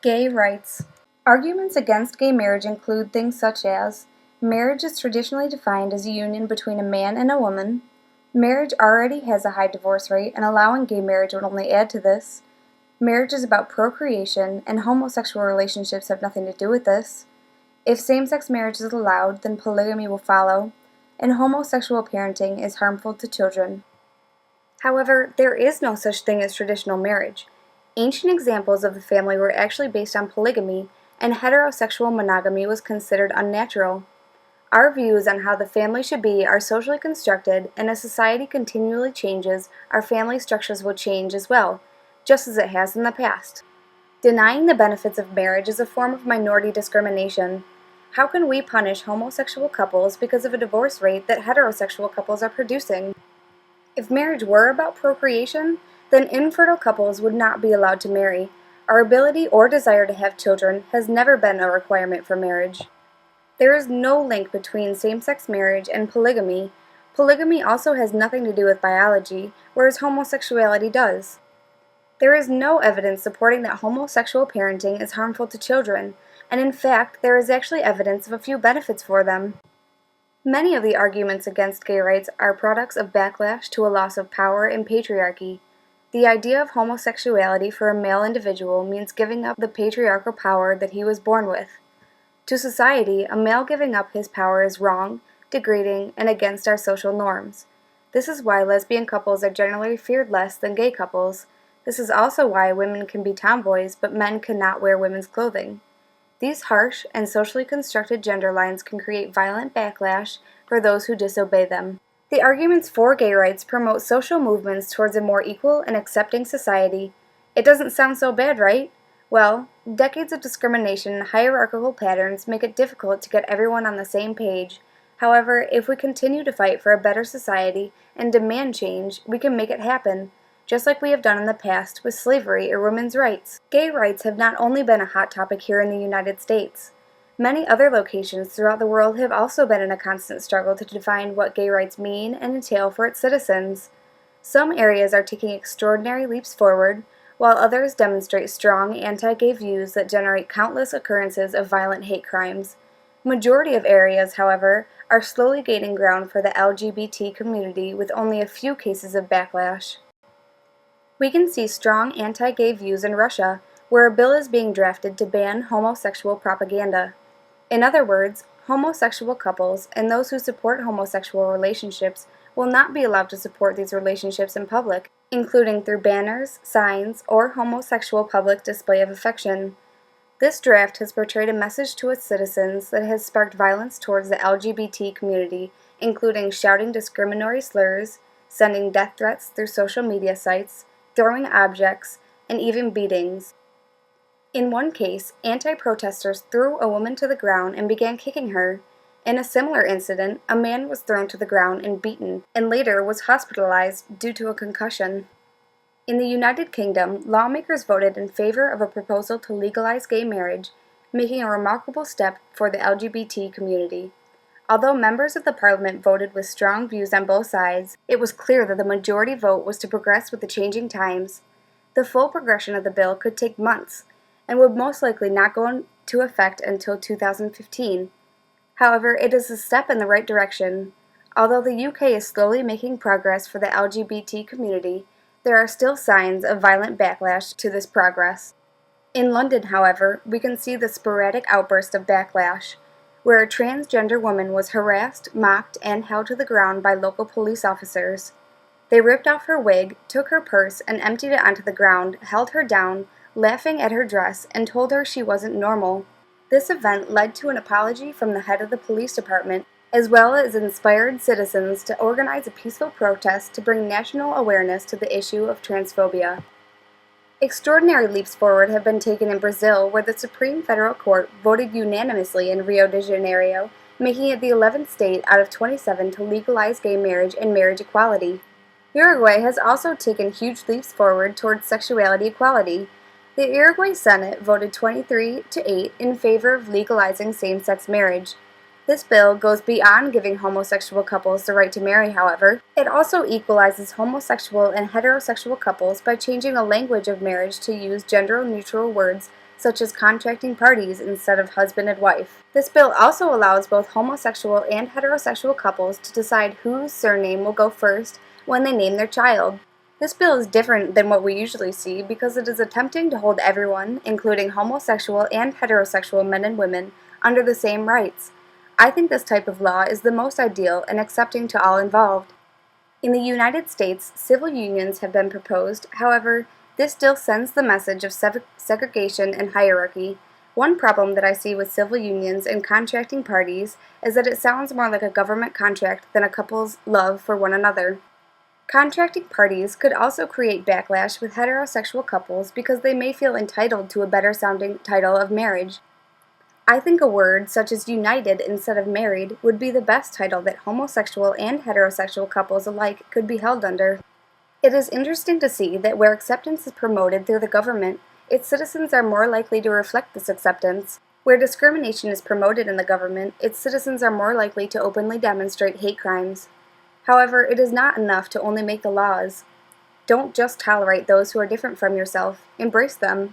Gay rights. Arguments against gay marriage include things such as marriage is traditionally defined as a union between a man and a woman, marriage already has a high divorce rate and allowing gay marriage would only add to this, marriage is about procreation and homosexual relationships have nothing to do with this, if same-sex marriage is allowed then polygamy will follow, and homosexual parenting is harmful to children. However, there is no such thing as traditional marriage. Ancient examples of the family were actually based on polygamy, and heterosexual monogamy was considered unnatural. Our views on how the family should be are socially constructed, and as society continually changes, our family structures will change as well, just as it has in the past. Denying the benefits of marriage is a form of minority discrimination. How can we punish homosexual couples because of a divorce rate that heterosexual couples are producing? If marriage were about procreation, then infertile couples would not be allowed to marry. Our ability or desire to have children has never been a requirement for marriage. There is no link between same-sex marriage and polygamy. Polygamy also has nothing to do with biology, whereas homosexuality does. There is no evidence supporting that homosexual parenting is harmful to children, and in fact, there is actually evidence of a few benefits for them. Many of the arguments against gay rights are products of backlash to a loss of power in patriarchy. The idea of homosexuality for a male individual means giving up the patriarchal power that he was born with. To society, a male giving up his power is wrong, degrading, and against our social norms. This is why lesbian couples are generally feared less than gay couples. This is also why women can be tomboys, but men cannot wear women's clothing. These harsh and socially constructed gender lines can create violent backlash for those who disobey them. The arguments for gay rights promote social movements towards a more equal and accepting society. It doesn't sound so bad, right? Well, decades of discrimination and hierarchical patterns make it difficult to get everyone on the same page. However, if we continue to fight for a better society and demand change, we can make it happen, just like we have done in the past with slavery or women's rights. Gay rights have not only been a hot topic here in the United States. Many other locations throughout the world have also been in a constant struggle to define what gay rights mean and entail for its citizens. Some areas are taking extraordinary leaps forward, while others demonstrate strong anti-gay views that generate countless occurrences of violent hate crimes. Majority of areas, however, are slowly gaining ground for the LGBT community with only a few cases of backlash. We can see strong anti-gay views in Russia, where a bill is being drafted to ban homosexual propaganda. In other words, homosexual couples and those who support homosexual relationships will not be allowed to support these relationships in public, including through banners, signs, or homosexual public display of affection. This draft has portrayed a message to its citizens that has sparked violence towards the LGBT community, including shouting discriminatory slurs, sending death threats through social media sites, throwing objects, and even beatings. In one case, anti-protesters threw a woman to the ground and began kicking her. In a similar incident, a man was thrown to the ground and beaten, and later was hospitalized due to a concussion. In the United Kingdom, lawmakers voted in favor of a proposal to legalize gay marriage, making a remarkable step for the LGBT community. Although members of the parliament voted with strong views on both sides, it was clear that the majority vote was to progress with the changing times. The full progression of the bill could take months, and would most likely not go into effect until 2015. However, it is a step in the right direction. Although the UK is slowly making progress for the LGBT community, there are still signs of violent backlash to this progress. In London, however, we can see the sporadic outburst of backlash, where a transgender woman was harassed, mocked, and held to the ground by local police officers. They ripped off her wig, took her purse, and emptied it onto the ground, held her down, laughing at her dress, and told her she wasn't normal. This event led to an apology from the head of the police department, as well as inspired citizens to organize a peaceful protest to bring national awareness to the issue of transphobia. Extraordinary leaps forward have been taken in Brazil, where the Supreme Federal Court voted unanimously in Rio de Janeiro, making it the 11th state out of 27 to legalize gay marriage and marriage equality. Uruguay has also taken huge leaps forward towards sexuality equality. The Uruguay Senate voted 23-8 in favor of legalizing same-sex marriage. This bill goes beyond giving homosexual couples the right to marry, however. It also equalizes homosexual and heterosexual couples by changing the language of marriage to use gender-neutral words such as contracting parties instead of husband and wife. This bill also allows both homosexual and heterosexual couples to decide whose surname will go first when they name their child. This bill is different than what we usually see because it is attempting to hold everyone, including homosexual and heterosexual men and women, under the same rights. I think this type of law is the most ideal and accepting to all involved. In the United States, civil unions have been proposed. However, this still sends the message of segregation and hierarchy. One problem that I see with civil unions and contracting parties is that it sounds more like a government contract than a couple's love for one another. Contracting parties could also create backlash with heterosexual couples because they may feel entitled to a better-sounding title of marriage. I think a word such as united instead of married would be the best title that homosexual and heterosexual couples alike could be held under. It is interesting to see that where acceptance is promoted through the government, its citizens are more likely to reflect this acceptance. Where discrimination is promoted in the government, its citizens are more likely to openly demonstrate hate crimes. However, it is not enough to only make the laws. Don't just tolerate those who are different from yourself. Embrace them.